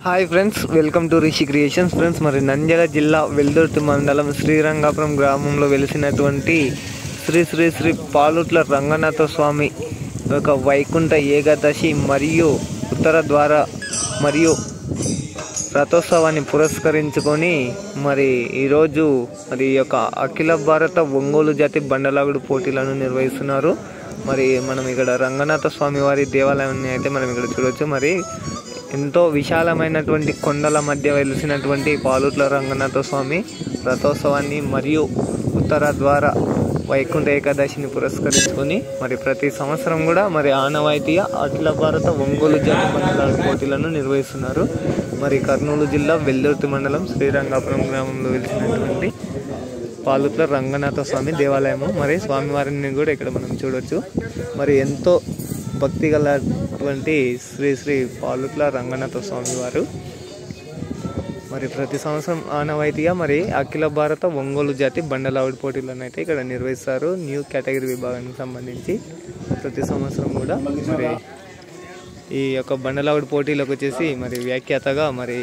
Hi friends, welcome to Rishi creations. Friends, మరి నంద్యాల జిల్లా వెల్దుర్తి మండలం శ్రీరంగాపురం గ్రామంలో వెలిసినటువంటి శ్రీ శ్రీ శ్రీ పాలుట్ల రంగనాథ స్వామి యొక్క వైకుంఠ ఏకాదశి మరియు ఉత్తర ద్వార మరియు రథోత్సవాన్ని పురస్కరించుకొని మరి ఈరోజు మరి ఈ యొక్క అఖిల భారత ఒంగోలు జాతి బండలాగుడు పోటీలను నిర్వహిస్తున్నారు. మరి మనం ఇక్కడ రంగనాథ స్వామి వారి దేవాలయాన్ని అయితే మనం ఇక్కడ చూడవచ్చు. మరి ఎంతో విశాలమైనటువంటి కొండల మధ్య వెలిసినటువంటి పాలుట్ల రంగనాథ స్వామి రథోత్సవాన్ని మరియు ఉత్తర ద్వార వైకుంఠ ఏకాదశిని పురస్కరించుకొని మరి ప్రతి సంవత్సరం కూడా మరి ఆనవాయితీగా అఖిల భారత ఒంగోలు జాతి బండలాగుడు పోటీలను నిర్వహిస్తున్నారు. మరి కర్నూలు జిల్లా వెల్దుర్తి మండలం శ్రీరంగాపురం గ్రామంలో వెలిసినటువంటి పాలుట్ల రంగనాథ స్వామి దేవాలయము. మరి స్వామివారిని కూడా ఇక్కడ మనం చూడవచ్చు. మరి ఎంతో భక్తి గలటువంటి శ్రీ శ్రీ పాలుట్ల రంగనాథ స్వామి వారు మరి ప్రతి సంవత్సరం ఆనవాయితీగా మరి అఖిల భారత ఒంగోలు జాతి బండలాగుడు పోటీలను అయితే ఇక్కడ నిర్వహిస్తారు. న్యూ కేటగిరీ విభాగానికి సంబంధించి ప్రతి సంవత్సరం కూడా మరి ఈ యొక్క బండలాగుడు పోటీలకు వచ్చేసి మరి వ్యాఖ్యాతగా మరి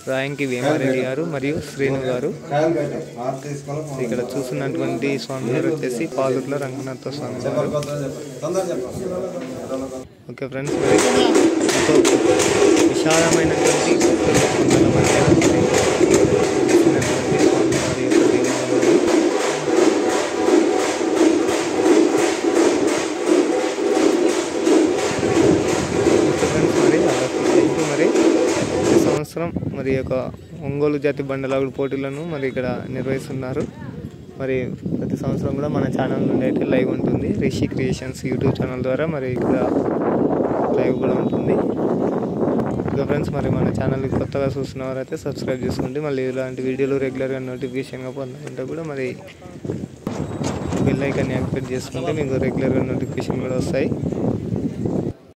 రాయంకి వేమారెడ్డి గారు మరియు శ్రీను గారు. ఇక్కడ చూస్తున్నటువంటి స్వామి గారు వచ్చేసి పాలుట్ల రంగనాథ స్వామి గారు. ఓకే ఫ్రెండ్స్, మరి ఎంతో విశాలమైనటువంటి కొండల మధ్య స్వామి వారి యొక్క దేవాలయం. మరి ప్రతి సంవత్సరం మరి యొక్క ఒంగోలు జాతి బండలాగుడు పోటీలను మరి ఇక్కడ నిర్వహిస్తున్నారు. మరి ప్రతి సంవత్సరం కూడా మన ఛానల్ నుండి అయితే లైవ్ ఉంటుంది. రిషి క్రియేషన్స్ యూట్యూబ్ ఛానల్ ద్వారా మరి ఇక్కడ లైవ్ కూడా ఉంటుంది. ఇంకా ఫ్రెండ్స్, మరి మన ఛానల్ని కొత్తగా చూస్తున్న వారైతే సబ్స్క్రైబ్ చేసుకోండి. మళ్ళీ ఇలాంటి వీడియోలు రెగ్యులర్గా నోటిఫికేషన్గా పొందాలంటే కూడా మరి బెల్ ఐకాన్ని యాక్టివేట్ చేసుకుంటే మీకు రెగ్యులర్గా నోటిఫికేషన్ కూడా వస్తాయి.